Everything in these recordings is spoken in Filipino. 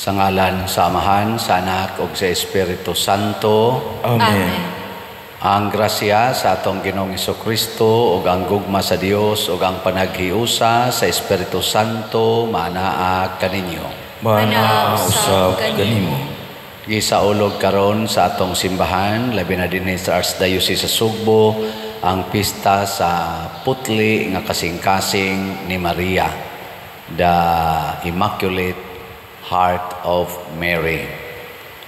Sa ngalan sa Amahan, sa Anak, ug sa Espiritu Santo. Amen. Ang grasya sa atong Ginoong Jesucristo ug ang gugma sa Dios ug ang panaghiusa sa Espiritu Santo manaa kaninyo. Manaa usab kanimo. Gisaulog karon sa atong simbahan, labi na dinhi sa Archdiocese sa Sugbo, ang pista sa putli nga kasing-kasing ni Maria, the Immaculate Heart of Mary.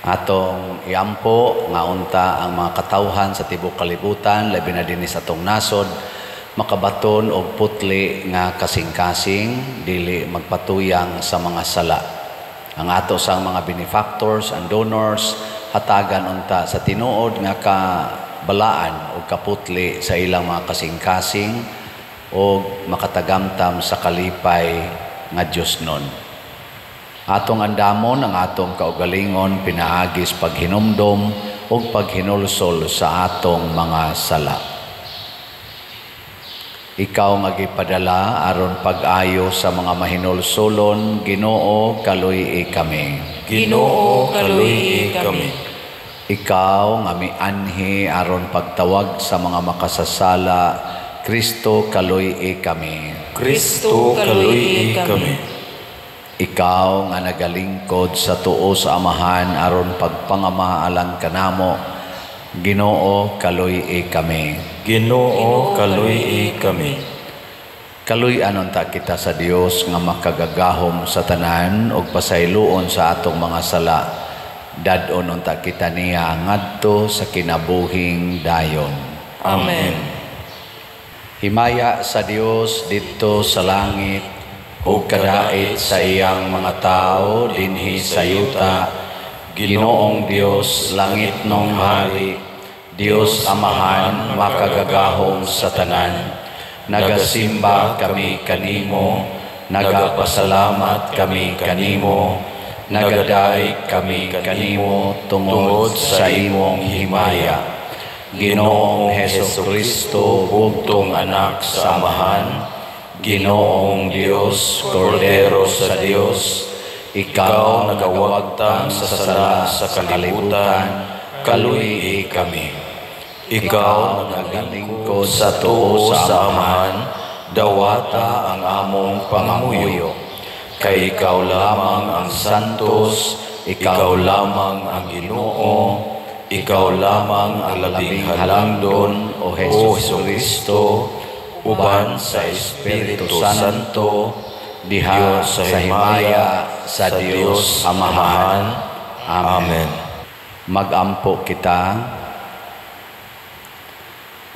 Atong iampo nga unta ang mga katawhan sa tibok kalibutan, labi na dinhi sa atong nasod, makabaton og putli nga kasing-kasing dili magpatuyang sa mga sala. Ang ato sang mga benefactors and donors hatagan unta sa tinuod nga kabalaan o kaputli sa ilang mga kasing-kasing o makatagamtam sa kalipay nga Diosnon. Atong andamon ang atong kaugalingon pinaagis paghinumdom o paghinulsol sa atong mga sala. Ikaw nga gipadala aron pag-ayo sa mga mahinulsolon, Ginoo kaluy kami. Ginoo kaluy kami. Ikaw nga mianhi aron pagtawag sa mga makasasala, Kristo kaluy kami. Kristo kaluy kami. Ikaw nga nagalingkod sa tuo sa Amahan aron pagpangamaalang kanamo, Ginoo kaluy kami. Ginoo kaluy kami. Kaluy anon ta kita sa Dios nga makagagahom sa tanan ug pasayloon sa atong mga sala. Dadon unta kita niya ngadto sa kinabuhing dayon. Amen. Himaya sa Dios didto sa langit ug kadait sa iyang mga tao dinhi sa yuta. Ginoong Dios langit nong hari, Dios Amahan makagagahom sa tanan. Nagasimba kami kanimo, nagapasalamat kami kanimo, nagadaig kami kanimo tungod sa imong himaya. Ginoong Hesukristo, bugtong anak sa Amahan, Ginoong Dios, Kordero sa Dios, ikaw nagawagtang sa sala sa kalibutan, kaluy kami. Ikaw nagalingkod sa tuo sa Amahan, dawata ang among pangamuyo. Kay ikaw lamang ang Santos, ikaw lamang ang Ginoo, ikaw lamang ang labing halangdon, O Hesukristo, uban sa Espiritu Santo, diha sa himaya sa Dios Amahan. Amen. Magampo kita.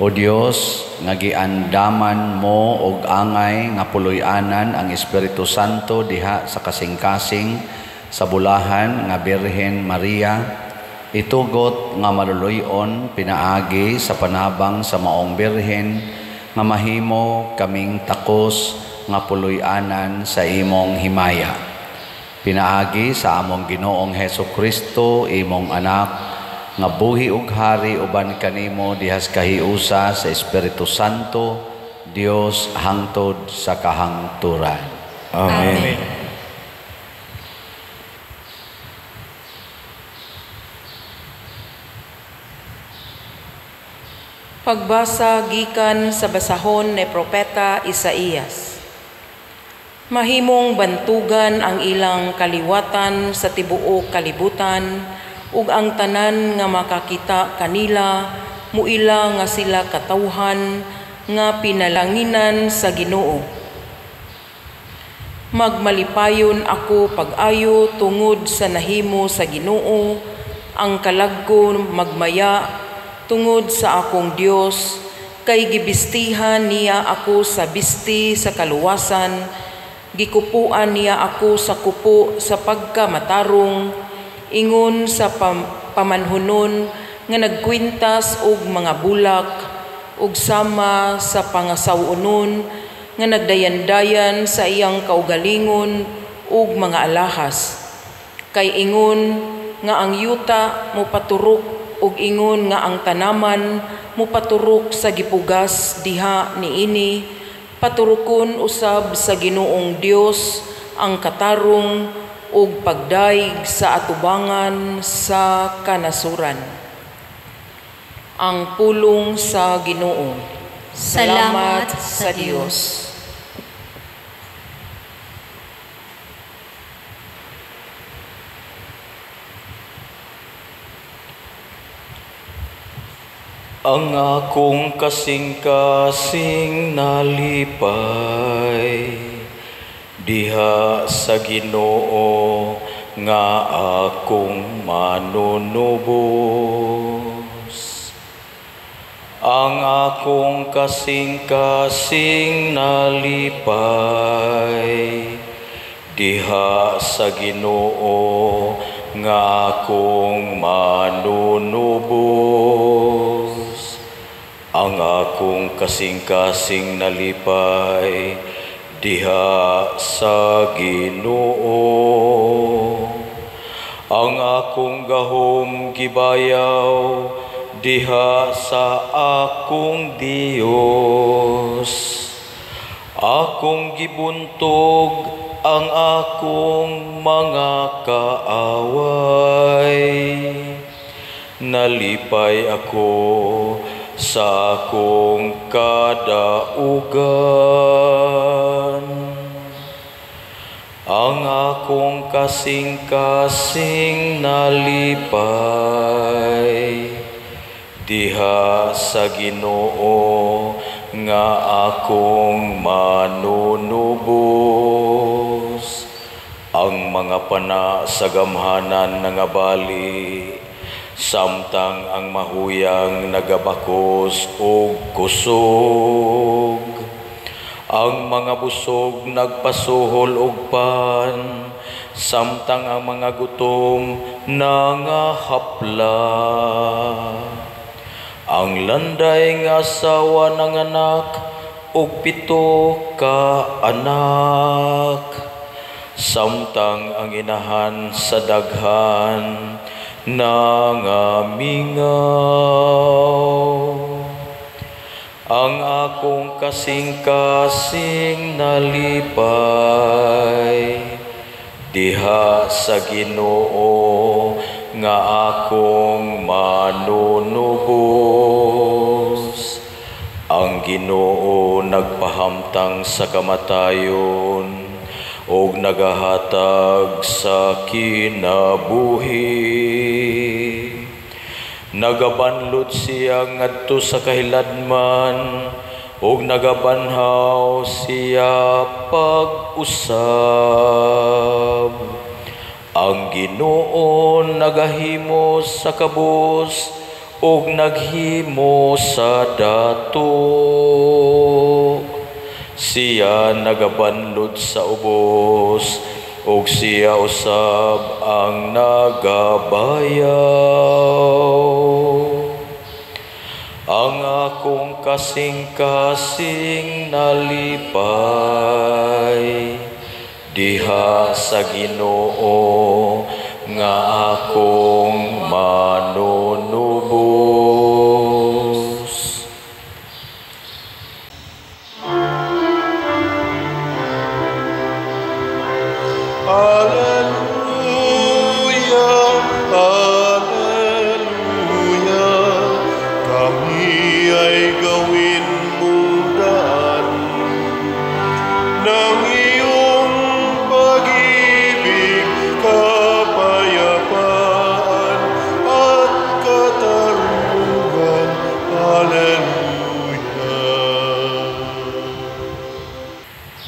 O Dios, nga giandaman mo og angay nga puloy-anan ang Espiritu Santo diha sa kasing-kasing sa bulahan nga Birhen Maria, itugot nga maluluyon pinaagi sa panabang sa maong Birhen nga mahimo kaming takos nga puloy-anan sa imong himaya. Pinaagi sa among Ginoong Hesukristo, imong anak, nga buhi ug hari uban kanimo dihas kahiusa sa Espiritu Santo, Dios hangtod sa kahangturan. Amen. Pagbasa gikan sa basahon ni Propeta Isaías. Mahimong bantugan ang ilang kaliwatan sa tibuok kalibutan, ug ang tanan nga makakita kanila, muila nga sila katawhan nga pinalanginan sa Ginoo. Magmalipayon ako pag-ayo tungod sa nahimo sa Ginoo, ang kalagko magmaya tungod sa akong Dios, kay gibistihan niya ako sa bisti sa kaluwasan, gikupuan niya ako sa kupo sa pagkamatarong, ingon sa pamanhunon nga nagkwintas og mga bulak, ug sama sa pangasawunon nga nagdayan-dayan sa iyang kaugalingon ug mga alahas. Kay ingon nga ang yuta mo paturok ug ingon nga ang tanaman mo paturok sa gipugas diha niini, paturukon usab sa Ginoong Dios ang katarong ug pagdaig sa atubangan sa kanasuran. Ang pulong sa Ginoo. Salamat sa Dios. Ang akong kasing-kasing nalipay, diha sa Ginoo nga akong manunubos. Ang akong kasing-kasing nalipay, diha sa Ginoo nga akong manunubos. Ang akong kasing-kasing nalipay, diha sa Ginoo. Ang akong gahom gibayaw, diha sa akong Dios. Akong gibuntog ang akong mga kaaway. Nalipay ako sa akong kadaugan. Ang akong kasing-kasing nalipay, diha sa Ginoo nga akong manunubos. Ang mga pana sa gamhanan nangabali, samtang ang mahuyang nagabakos og kusog. Ang mga busog nagpasuhol og pan, samtang ang mga gutom nangahapla. Ang landay nga asawa ng anak og 7 ka anak, samtang ang inahan sa daghan nangamingaw. Ang akong kasing-kasing nalipay, diha sa Ginoo nga akong manunubos. Ang Ginoo nagpahamtang sa kamatayon, og nagahatag sa kinabuhi. Nagabanlot siya ngadto sa kahiladman, og nagabanhaw siya pag-usab. Ang Ginoo nagahimo sa kabus, og naghimo sa dato. Siya nagabanlod sa ubos, og siya usab ang nagabayaw. Ang akong kasing-kasing nalipay, diha sa Ginoo nga akong manunubos. Hallelujah, hallelujah, kami ay gawin mong daan ng iyong pag-ibig, kapayapaan at katarungan. Hallelujah.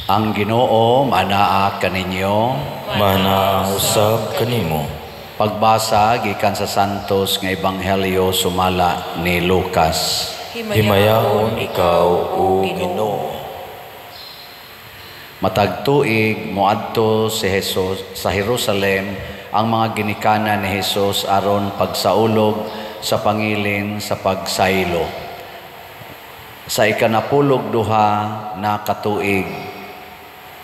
Ang Ginoo manaa kaninyo. Manausab kanimo. Pagbasa gikan sa Santos nga Ebanghelyo sumala ni Lucas. Himayaon ikaw, O Ginoo. Matag tuig moadto si Jesus sa Jerusalem ang mga ginikanan ni Jesus aron pagsaulog sa pangilin sa pagsaylo. Sa ikanapulog duha na katuig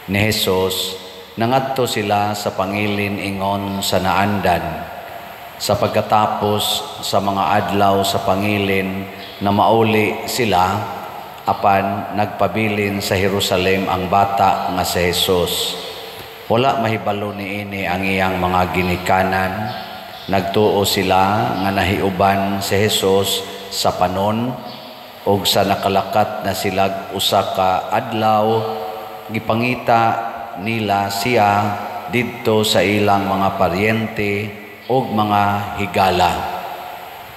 ni Jesus, nangadto sila sa pangilin ingon sa naandan. Sa pagkatapos sa mga adlaw sa pangilin na mauli sila, apan nagpabilin sa Jerusalem ang bata nga si Jesus. Wala mahibalo niini ang iyang mga ginikanan. Nagtuo sila nga nahiuban si Hesus sa panon ug sa nakalakat na sila usa ka adlaw gipangita nila siya didto sa ilang mga paryente ug mga higala.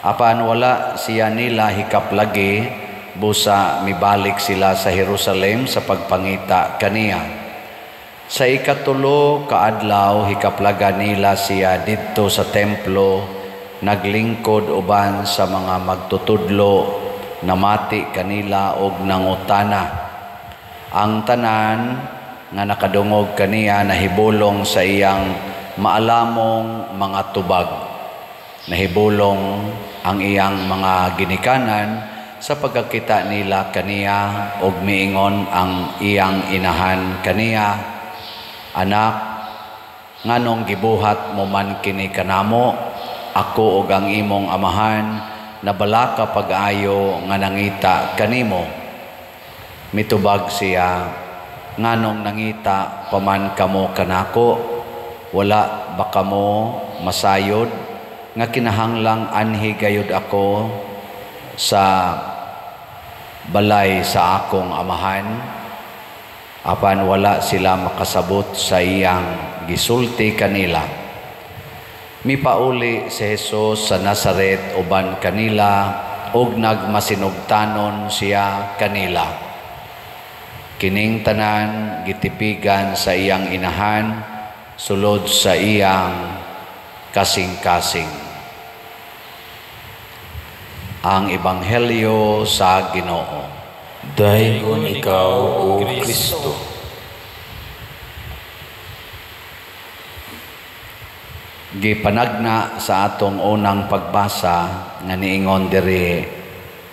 Apan wala siya nila hikaplagi, busa mibalik sila sa Jerusalem sa pagpangita kaniya. Sa ikatulo ka adlaw hikaplaga nila siya didto sa templo, naglingkod uban sa mga magtutudlo, namati kanila og nangutana. Ang tanan nga nakadungog kaniya nahibulong sa iyang maalamong mga tubag. Nahibulong ang iyang mga ginikanan sa pagkakita nila kaniya og miingon ang iyang inahan kaniya, "Anak, nganong gibuhat mo man kini kanamo? Ako ug ang imong amahan nabala ka pag-ayo nga nangita kanimo." Mitubag siya, "Nganong nangita paman kamo kanako? Wala ba kamo masayod nga kinahanglang anhi gayud ako sa balay sa akong amahan?" Apan wala sila makasabot sa iyang gisulti kanila. Mipauli si Hesus sa Nazaret uban kanila ug nagmasinugtanon siya kanila. Kining tanan gitipigan sa iyang inahan sulod sa iyang kasing-kasing. Ang Ebanghelyo sa Ginoo. Dayon ikaw, O Kristo. Gipanagna sa atong unang pagbasa nga niingon diri,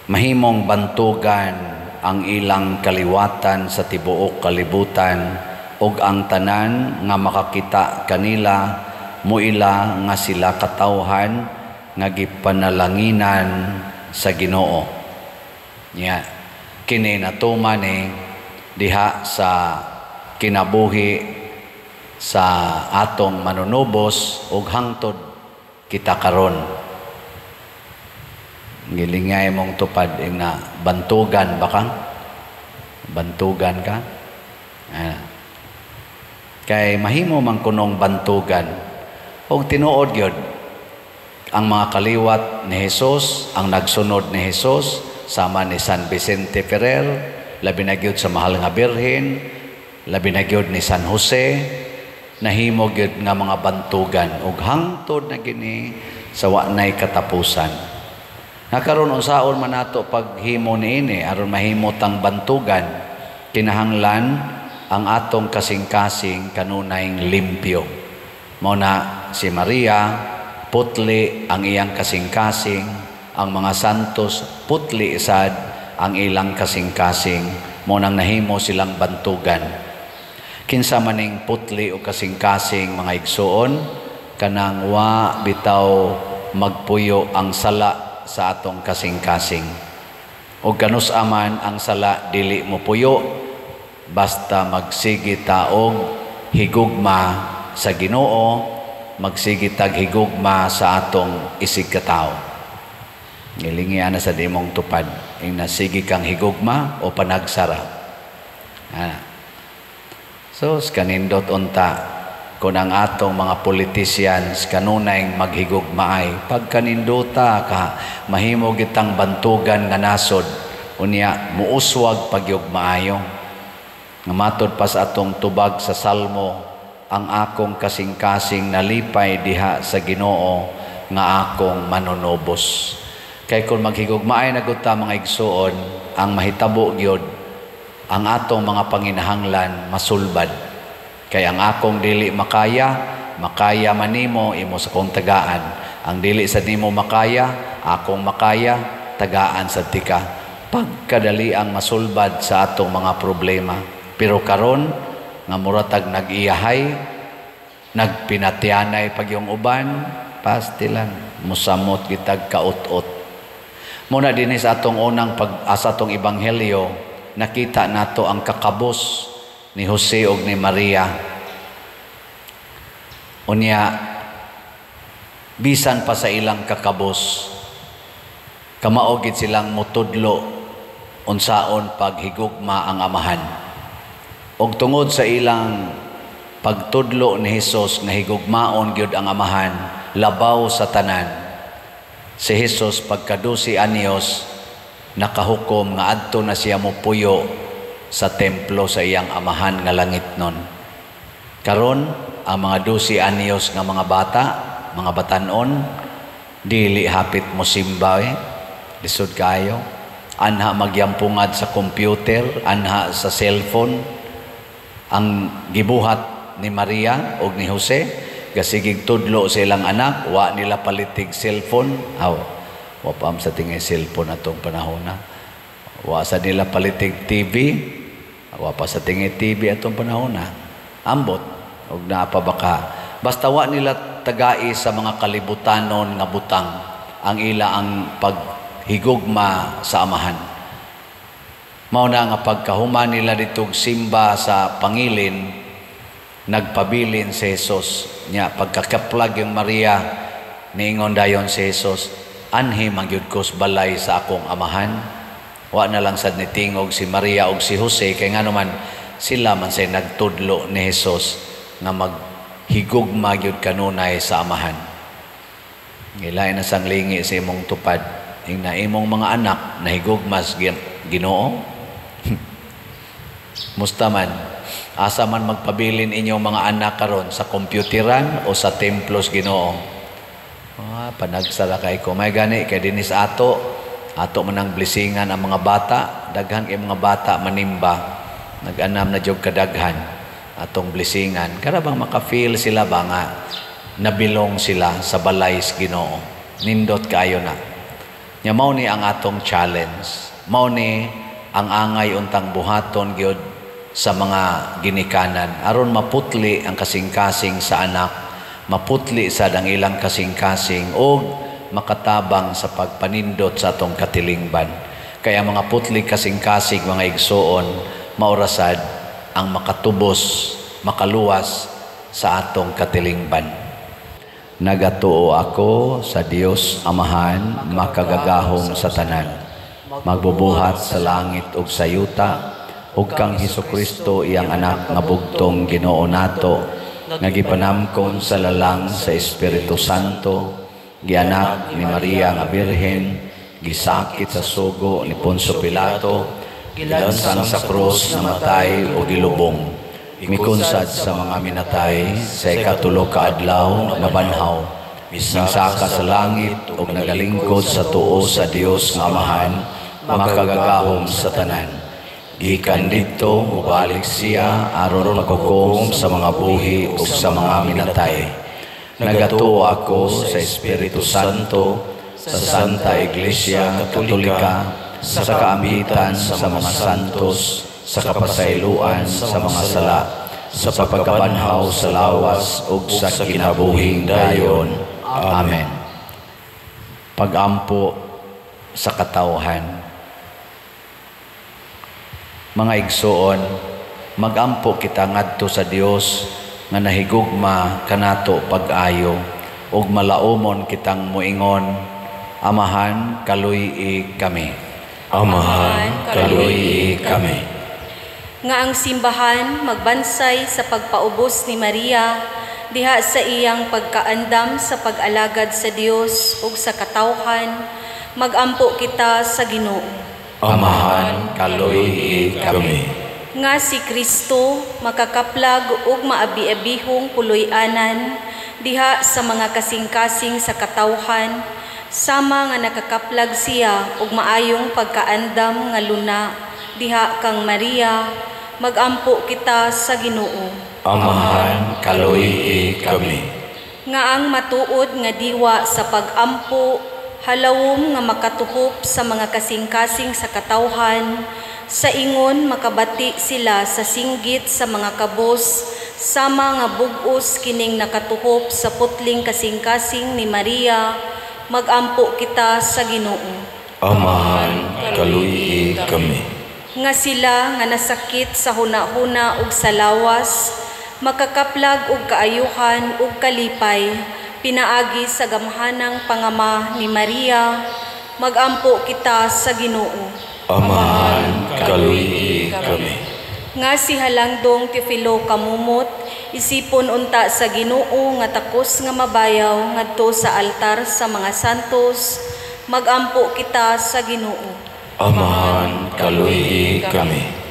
mahimong bantugan ang ilang kaliwatan sa tibuok kalibutan ug ang tanan nga makakita kanila muila nga sila katawhan nga gipanalanginan sa Ginoo. Nya kini natuman diha sa kinabuhi sa atong manunubos ug hangtod kita karon. Gilingay mong tupad na bantugan ba ka? Bantugan ka? Kay mahimo man kunong bantugan ug tinuod gyud ang mga kaliwat ni Hesus, ang nagsunod ni Hesus sama ni San Vicente Ferrer, labi na gyud sa Mahal nga Birhen, labi na gyud ni San Jose, nahimo gyud nga mga bantugan ug hangtod na gini sa wa nay katapusan. Nakaron unsaon man nato paghimo niini aron mahimo tang bantugan, kinahanglan ang atong kasing-kasing kanunayng limpyo. Mao na si Maria putli ang iyang kasing-kasing, ang mga santos putli isad ang ilang kasing-kasing, mo nang nahimo silang bantugan. Kinsa maning putli o kasing-kasing mga igsuon, kanang wa bitaw magpuyo ang sala sa atong kasing-kasing. O kanus aman ang sala dili mo puyo, basta magsigi taog higugma sa Ginoo, magsigi tag higugma sa atong isig katao. Ngilingian na sa dimong tupad, ing nasigi kang higugma o panagsara. So, kanindot unta, kung ang atong mga politicians kanunay maghigugma ay, pag kanindota ka, mahimo gitang bantugan nga nasod, unya muuswag pagyugmaayo. Nga matod pa sa atong tubag sa Salmo, ang akong kasing-kasing nalipay diha sa Ginoo nga akong manunubos. Kay kung maghigugmaay na gud ta mga igsuon, ang mahitabo gyud ang atong mga panginahanglan masulbad. Kay ang akong dili makaya man nimo imo sa kong tagaan. Ang dili sa nimo makaya, akong makaya, tagaan sa tika. Pagkadali ang masulbad sa atong mga problema. Pero karon nga muratag nag-iyahay, nagpinatyanay pag yung uban, pastilan, musamot gitag kaot-ot. Muna din sa atong unang sa atong ebanghelyo, nakita nato ang kakabos ni Jose ug ni Maria. Unya, bisan pa sa ilang kakabos, kamaogid silang mutudlo unsaon paghigugma ang amahan. Og tungod sa ilang pagtudlo ni Hesus nga higugmaon gyud ang amahan, labaw sa tanan, si Hesus pagka 12 anyos nakahukom nga adto na siya mopuyo sa templo sa iyang amahan nga langitnon. Karon ang mga 12 anyos nga mga bata, mga batanon, dili hapit mo simba lisod kayo, anha magyampungad sa computer, anha sa cellphone. Ang gibuhat ni Maria o ni Jose, gasigig tudlo sa ilang anak, wa nila palitig cellphone. Wa pa sa tingay cellphone atong panahon na. Wa sa nila palitig TV, wa pa sa tingay TV atong panahon na. Ambot, og naapa baka. Basta wa nila tagai sa mga kalibutanon nga butang ang ila ang paghigugma sa amahan. Mao na nga pagkahuman nila ditong simba sa pangilin, nagpabilin si Jesus nya pagkakaplag yung Maria, niingon dayon si Jesus, anhi mangyud kos balay sa akong amahan. Wa na lang sad nitingog si Maria og si Jose, kay nga naman sila man say nagtudlo ni Jesus nga maghigugma gyud kanunay sa amahan. Ngilay na sang lingi sa imong tupad, na imong mga anak nahigugmas Ginoo. Musta man, asa man magpabilin inyong mga anak karon, sa kompyuteran o sa templos Ginoo. Panagsara kay ko. May gani kay dinis ato manang blessingan ang mga bata, daghan kay mga bata manimba, nag-anam na jog kadaghan atong blessingan. Karabang maka-feel sila ba nga nabilong sila sa balay sa Ginoo. Nindot kayo na. Nya mao ni ang atong challenge. Mao ni ang angay untang buhaton gyud sa mga ginikanan aron maputli ang kasing-kasing sa anak, maputli sad ang ilang kasing-kasing o makatabang sa pagpanindot sa atong katilingban. Kaya mga putli kasing-kasing mga igsoon, maurasad ang makatubos, makaluwas sa atong katilingban. Nagatuo ako sa Dios Amahan, makagagahom sa tanan, magbubuhat sa langit ug sa yuta, ug kang Hesukristo iyang anak nga bugtong Ginoo nato, nga gipanamkon sa lalang sa Espiritu Santo, gianak ni Maria nga Birhen, gisakit sa sugo ni Poncio Pilato, gilansang sa krus na matay o gilubong, mikunsad sa mga minatay, sa ikatulo ka adlaw nabanhaw, minsaka sa langit ug nagalingkod sa tuo sa Dios nga Amahan, makagagahom sa tanan. Gikan dito mubalik siya aron maghukom sa mga buhi ug sa mga minatay. Nagatuo ako sa Espiritu Santo, sa Santa Iglesia Katolika, sa kaamitan sa mga santos, sa kapasayloan sa mga sala, sa pagkabanhaw sa lawas ug sa kinabuhing dayon. Amen. Pagampo sa katawhan. Mga igsoon, magampo kita ngadto sa Dios nga nahigugma kanato pag-ayo ug malaumon kitang muingon, Amahan, kaluy-i kami. Amahan, kaluy-i kami. Nga ang simbahan magbansay sa pagpaubos ni Maria diha sa iyang pagkaandam sa pag-alagad sa Dios ug sa katawhan, magampo kita sa Ginoo. Amahan, kaluy-i kami. Nga si Kristo makakaplag ug maabi-abihong puloy-anan diha sa mga kasing-kasing sa katawhan, sama nga nakakaplag siya ug maayong pagkaandam nga luna diha kang Maria, magampo kita sa Ginoo. Amahan, kaluy-i kami. Nga ang matuod nga diwa sa pagampo, halawom nga makatuhop sa mga kasing-kasing sa katawhan, sa ingon makabati sila sa singgit sa mga kabos, sama nga bug-os kining nakatuhop sa putling kasing-kasing ni Maria, magampo kita sa Ginoo. Amahan, kaluy-i kami. Nga sila nga nasakit sa huna-huna ug sa lawas, makakaplag og kaayuhan ug kalipay, pinaagi sa gamhanang pangama ni Maria, magampo kita sa Ginoo. Amahan, kaluyi kami. Nga si Halangdong Teofilo kamumot, isipon unta sa Ginoo nga takos nga mabayaw ngadto sa altar sa mga santos, magampo kita sa Ginoo. Amahan, kaluyi kami.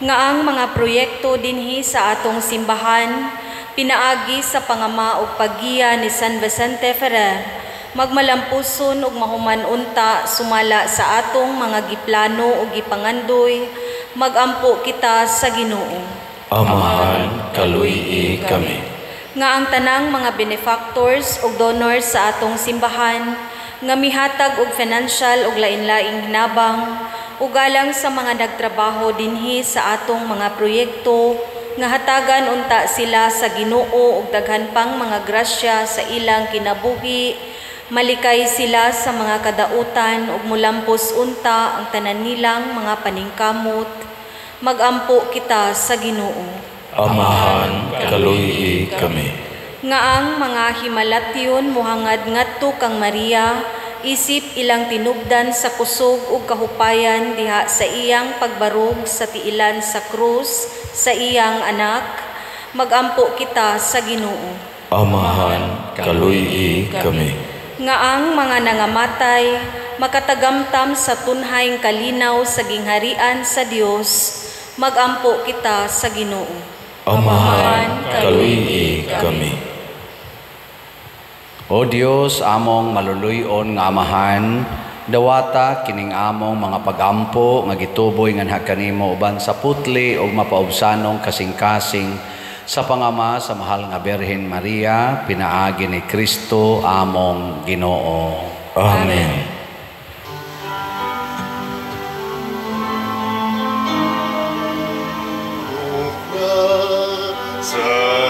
Nga ang mga proyekto dinhi sa atong simbahan, pinaagi sa pangama ug paggiya ni San Vicente Ferrer, magmalampuson ug mahuman unta sumala sa atong mga giplano ug gipangandoy, magampo kita sa Ginoo. Amahan, kaluyi kami. Nga ang tanang mga benefactors ug donors sa atong simbahan, nga mihatag og financial ug lain-laing hinabang, ugalang sa mga nagtrabaho dinhi sa atong mga proyekto, nga hatagan unta sila sa Ginoo ug daghan pang mga grasya sa ilang kinabuhi, malikay sila sa mga kadautan ug mulampos unta ang tanan nilang mga paningkamot, magampo kita sa Ginoo. Amahan, kaluyi kami. Nga ang mga himalatyon muhangad ngadto kang Maria, isip ilang tinubdan sa kusog ug kahupayan diha sa iyang pagbarog sa tiilan sa krus sa iyang anak, magampo kita sa Ginoo. Amahan, kaluyi kami. Nga ang mga nangamatay, makatagamtam sa tunhayng kalinaw sa gingharian sa Dios, magampo kita sa Ginoo. Amahan, kaluyi kami. O Dios, among maluluyon nga amahan, dawata kining among mga pagampo nga gituboy nga kanimo uban sa putli ug mapaubsanong kasing-kasing sa pangama sa mahal nga Birhen Maria, pinaagi ni Kristo among Ginoo. Amen. Sa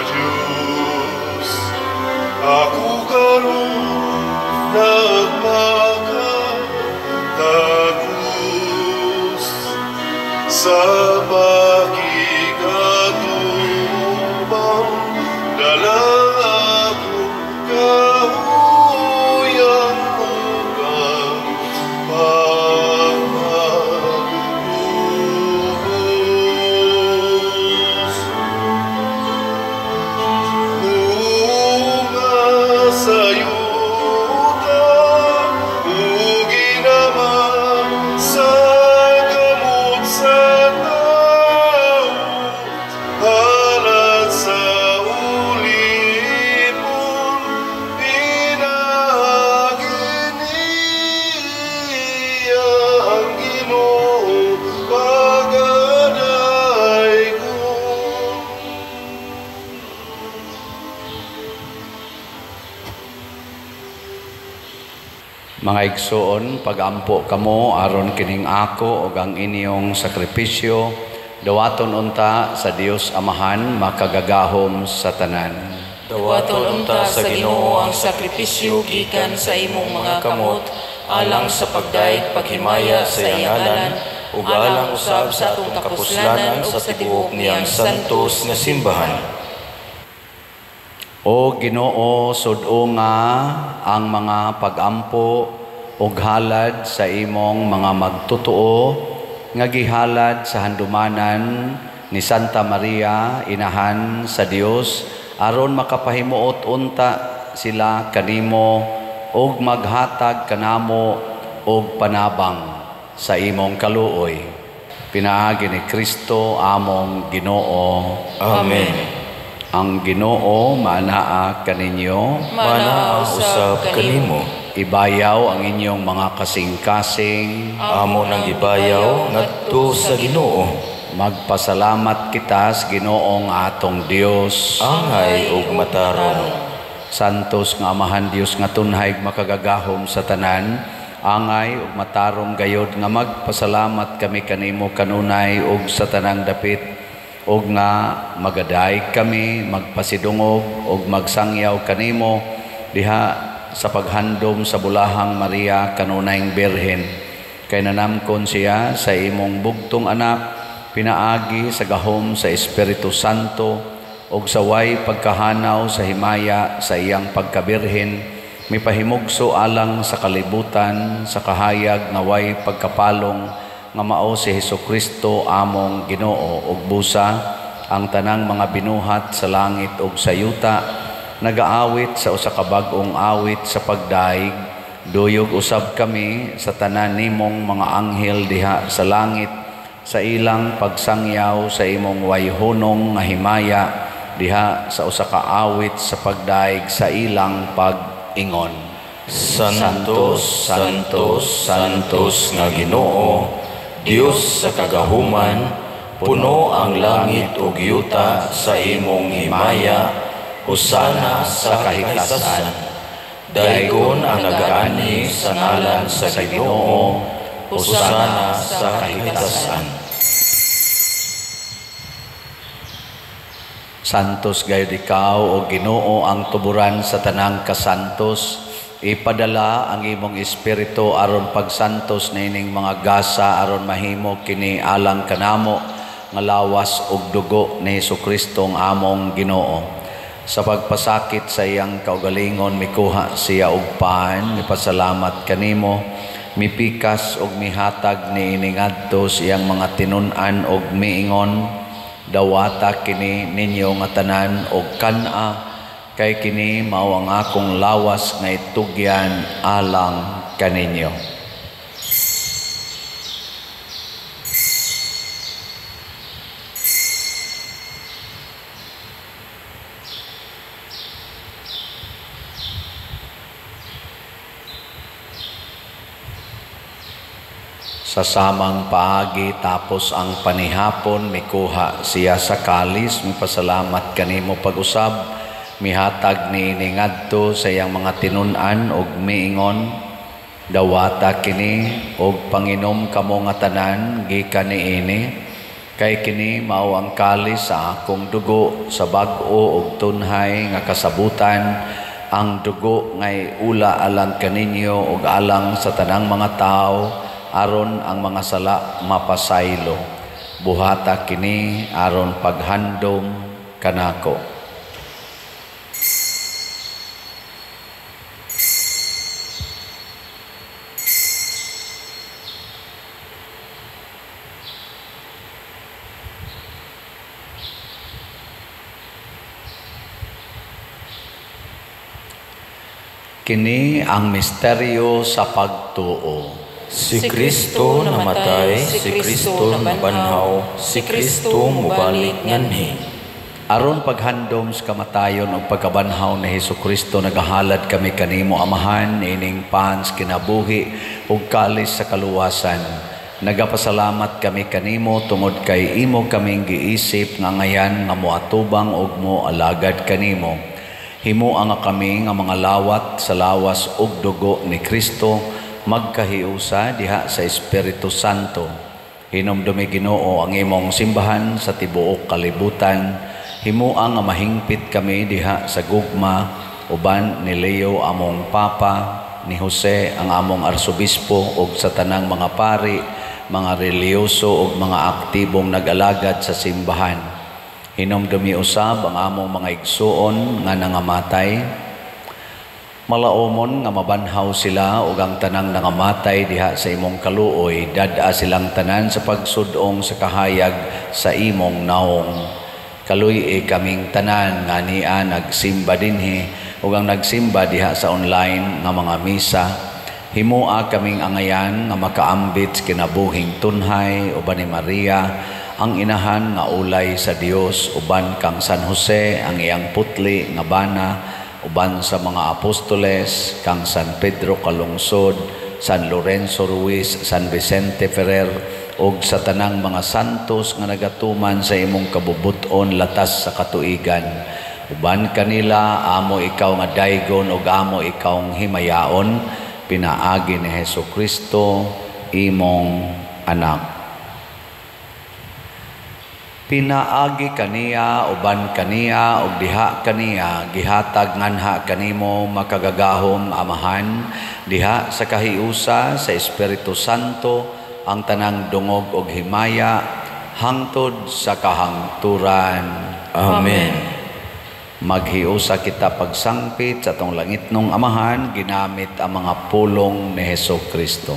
Diyos, ako karon nagpakatagos sa pakikatubang dala ako kahuyang ugang pagmamahus. Sa'yo ka, uginaman sa gamot sa tao, halad sa ulipon, pinahagin niya ang Ginoo pag-aday ko. Mga igsoon, pagampo kamo aron kining ako ug ang inyong sakripisyo, dawaton unta sa Dios Amahan makagagahom sa tanan. Dawaton unta sa Ginoo ang sakripisyo gikan sa imong mga kamot, alang sa pagdaig paghimaya sa iyang ngalan, ug alang usab sa atong kapuslanan sa tibuok niyang santos nga simbahan. O Ginoo, sud-o nga ang mga pagampo ug halad sa imong mga magtotoo nga gihalad sa handumanan ni Santa Maria, inahan sa Dios, aron makapahimuot unta sila kanimo ug maghatag kanamo og panabang sa imong kaluoy. Pinaagi ni Kristo among Ginoo. Amen. Ang Ginoo manaa kaninyo, Manaa usab kanimo. ibayaw ang inyong mga kasing-kasing, Amo nang gibayaw ngadto sa Ginoo. magpasalamat kita sa Ginoong atong Dios. Angay ug matarong. Santos nga Amahan Dios nga tunhay makagagahom sa tanan, angay ug matarong gayod nga magpasalamat kami kanimo kanunay ug sa tanang dapit, ug nga magaday kami magpasidungog ug magsangyaw kanimo diha sa paghandom sa bulahang Maria kanunayng Birhen, kay nanamkon siya sa imong bugtong anak, pinaagi sa gahom sa Espiritu Santo, og saway pagkahanaw sa himaya sa iyang pagkabirhen, mipahimugso alang sa kalibutan sa kahayag nga way pagkapalong nga mao si Hesukristo among Ginoo ug busa ang tanang mga binuhat sa langit ug sa yuta nagaawit sa usa ka bag-ong awit sa pagdaig. Duyog usab kami sa tanan nimong mga anghel diha sa langit sa ilang pagsangyaw sa imong wayhunong nga himaya diha sa usa ka awit sa pagdaig sa ilang pag-ingon. Santos, Santos, Santos nga Ginoo, Dios sa kagahuman, puno ang langit ug yuta sa imong himaya, husana sa kahigtasan. Daygon ang nagaani sa ngalan sa Ginoo, husana sa kahigtasan. Santos gayud ikaw o Ginoo ang tuburan sa tanang kasantos. Ipadala ang imong espiritu aron pagsantos na ining mga gasa aron mahimo kini alang kanamo nga lawas ug dugo ni Hesukristo ang among Ginoo. Sa pagpasakit sa iyang kaugalingon mikuha siya og paan, mipasalamat kanimo, mipikas ug mihatag ni ining adto sa iyang mga tinun-an ug miingon, dawata kini ninyo nga tanan og kana, kay kini mao ang akong lawas nga itugyan alang kaninyo. Sa samang paagi tapos ang panihapon mikuha siya sa kalis, mipasalamat kanimo pag-usab, mihatag ni ngadto sa iyang mga tinun-an og miingon, dawata kini og panginom kamo nga tanan gikan niini, kay kini mao ang kalis sa akong dugo sa bag-o ug tunhay nga kasabutan, ang dugo ngay ula alang kaninyo ug alang sa tanang mga tao aron ang mga sala mapasaylo. Buhata kini aron paghandom kanako. Kini ang misteryo sa pagtuo. Si Kristo namatay, si Kristo nabanhaw, si Kristo mubalik nganhi. Aron paghandom sa kamatayon ug pagkabanhaw ni Hesukristo nagahalad kami kanimo Amahan ining pans kinabuhi ug kalis sa kaluwasan. Nagapasalamat kami kanimo tungod kay imo kaming giisip nga ngayan nga moatubang ug moalagad kanimo. Himuang kami nga mga lawat sa lawas ug dugo ni Kristo magkahiusa diha sa Espiritu Santo. Hinumdumi Ginoo ang imong simbahan sa tibuok kalibutan. Himuang nga mahingpit kami diha sa gugma uban ni Leo among Papa, ni Jose ang among arsobispo ug sa tanang mga pari, mga reliyoso ug mga aktibong nag-alagad sa simbahan. Hinumdumi usab ang among mga igsuon nga nangamatay. Malaomon nga mabanhaw sila ug ang tanang nangamatay diha sa imong kaluoy, dad-a silang tanan sa pagsudong sa kahayag sa imong naong. Kaluy kaming tanan nga niya nagsimba dinhi ug ang nagsimba diha sa online nga mga misa. Himua kaming angayan nga makaambit kinabuhing tunhay uban ni Maria, ang inahan nga ulay sa Dios, uban kang San Jose ang iyang putli nga bana, uban sa mga apostoles, kang San Pedro Kalungsod, San Lorenzo Ruiz, San Vicente Ferrer, ug sa tanang mga santos nga nagatuman sa imong kabubuton latas sa katuigan. Uban kanila, amo ikaw nga daygon ug amo ikaw himayaon, pinaagi ni Hesukristo, imong anak. Pinaagi kaniya, uban kaniya, ug diha kaniya, gihatag nganha kanimo makagagahom Amahan, diha sa kahiusa sa Espiritu Santo, ang tanang dungog ug himaya, hangtod sa kahangturan. Amen. Maghiusa kita pagsangpit sa atong langitnong Amahan ginamit ang mga pulong ni Hesukristo.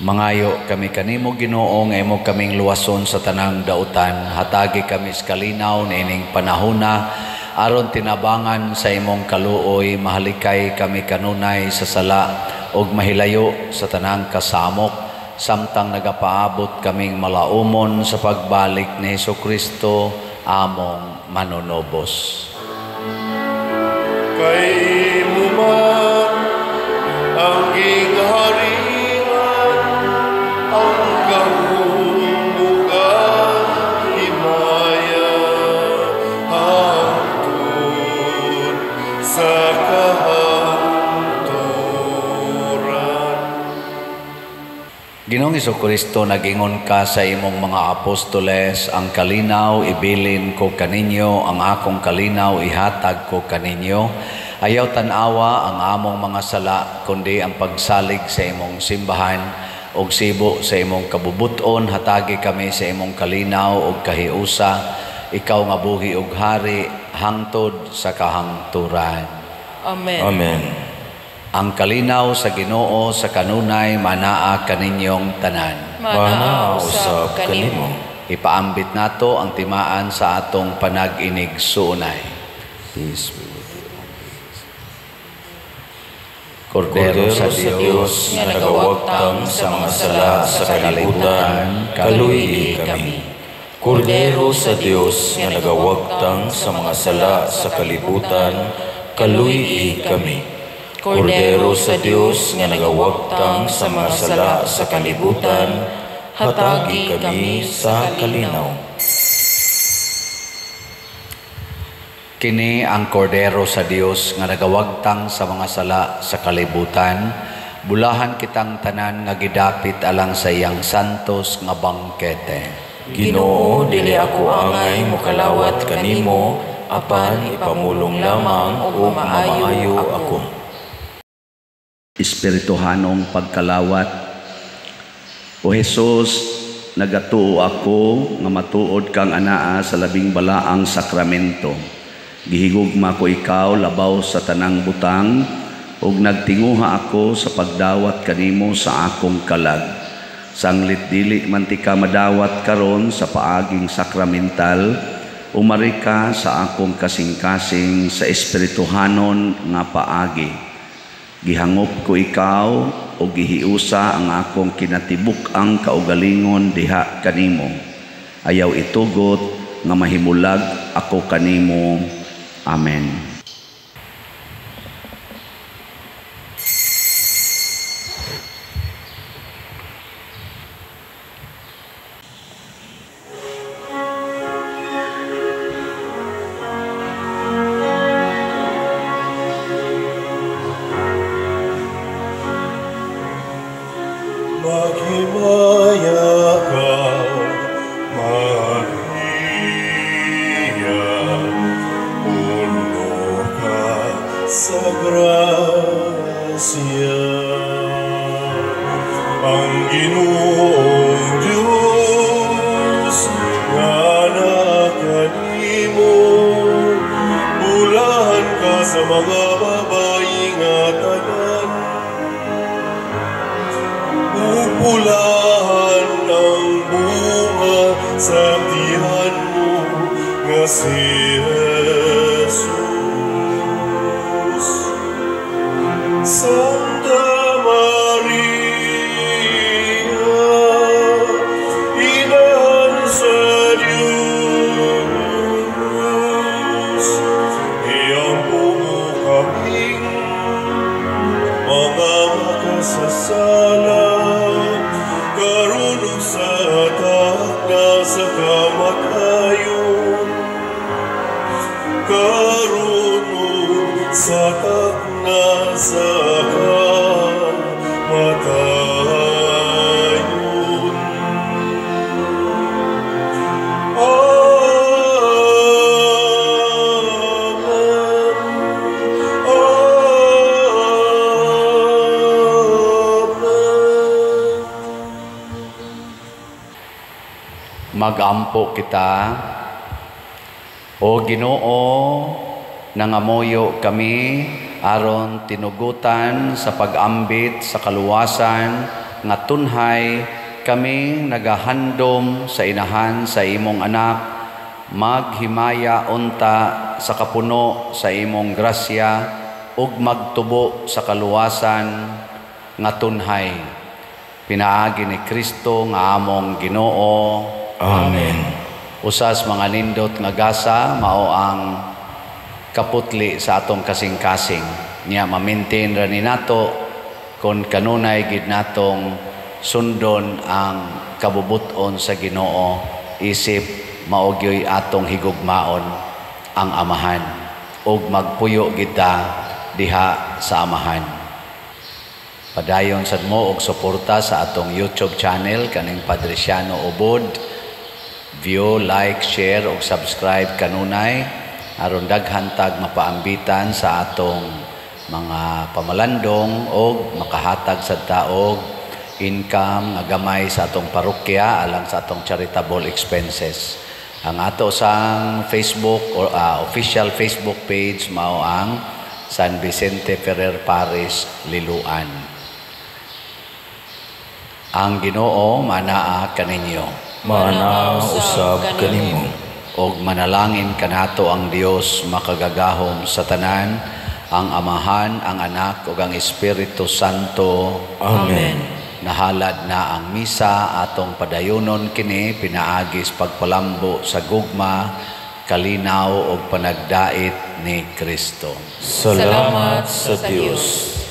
Mangayo kami kanimo Ginoo nga imo kaming luwason sa tanang dautan, hatagi kami sa kalinaw niining panahona aron tinabangan sa imong kaluoy, mahalikay kami kanunay sa sala ug mahilayo sa tanang kasamok, samtang nagapaabot kaming malaumon sa pagbalik ni Hesukristo among manunobos. Kay mo man ang ginghari ang kahumugan himaya hangtod sa kahangturan. Ginoong Hesukristo, nagingon ka sa imong mga apostoles, ang kalinaw ibilin ko kaninyo, ang akong kalinaw ihatag ko kaninyo. Ayaw tanawa ang among mga sala, kundi ang pagsalig sa imong simbahan og sibo sa imong kabubuton, hatagi kami sa imong kalinaw og kahiusa, ikaw nga buhi ug hari hangtod sa kahangturan. Amen. Amen. Ang kalinaw sa Ginoo sa kanunay manaa kaninyong tanan. Mana usab kanimo. Ipaambit nato ang timaan sa atong panag-inig suunay. Peace be with you. Kordero sa Dios nga nagawagtang sa mga sala sa kalibutan, kaluyi kami. Kordero sa Dios nga nagawagtang sa mga sala sa kalibutan, kaluyi kami. Kordero sa Dios nga nagawagtang sa mga sala sa kalibutan, hatagi kami sa kalinaw. Kini ang kordero sa Dios nga nagawagtang sa mga sala sa kalibutan. Bulahan kitang tanan nga gidapit alang sa iyang santos nga bangkete. Ginoo, dili ako angay mokalawat kanimo, apan ipamulong lamang o maayo ako. Espirituhanong pagkalawat. O Jesus, nagatuo ako nga matuod kang anaa sa labing balaang sakramento. Gihigugma ko ikaw labaw sa tanang butang ug nagtinguha ako sa pagdawat kanimo sa akong kalag. Sanglit dili man ti ka madawat karon sa paaging sakramental, umari ka sa akong kasing-kasing sa espirituhanon nga paagi. Gihangop ko ikaw o gihiusa ang akong kinatibuk ang kaugalingon diha kanimo. Ayaw itugot nga mahimulag ako kanimo. Amen. sa grasya. Ang Ginoong Diyos nga nakanimo, bulahan ka sa mga babae nga tanan. Upulahan ang bunga sa tiyan mo nga si Jesus. Santa Maria, Inahan sa Diyos, iampo mo kaming mga makasasala, karunong sa takda sa kamatayon, karunong sa takda sa kamatayon. Magampo kita, o Ginoo, nangamoyo kami aron tinugutan sa pag-ambit sa kaluwasan nga tunhay kami nagahandom sa inahan sa imong anak, maghimaya unta sa kapuno sa imong grasya ug magtubo sa kaluwasan nga tunhay. Pinaagi ni Kristo nga among Ginoo. Amen. Usas mga nindot nga gasa mao ang kaputli sa atong kasing-kasing. Niya ma-maintain ra ni nato kung kanunay gid natong sundon ang kabubuton sa Ginoo, isip maugyoy atong higugmaon ang amahan ug magpuyo kita diha sa amahan. Padayon sad mo og suporta sa atong YouTube channel kaning Padresiano Ubod. View, like, share ug subscribe kanunay aron daghan tag mapaambitan sa atong mga pamalandong ug makahatag sad ta og income nga gamay sa atong parokya alang sa atong charitable expenses. Ang ato sang Facebook or official Facebook page mao ang San Vicente Ferrer Parish, Liloan. Ang Ginoo manaa kaninyo. Mana usab kanimo. Og manalangin kanato ang Dios makagagahom sa tanan, ang Amahan, ang Anak ug ang Espiritu Santo. Amen. Nahalad na ang misa atong padayonon kini pinaagis pagpalambo sa gugma, kalinaw ug panagdait ni Kristo. Salamat sa Dios.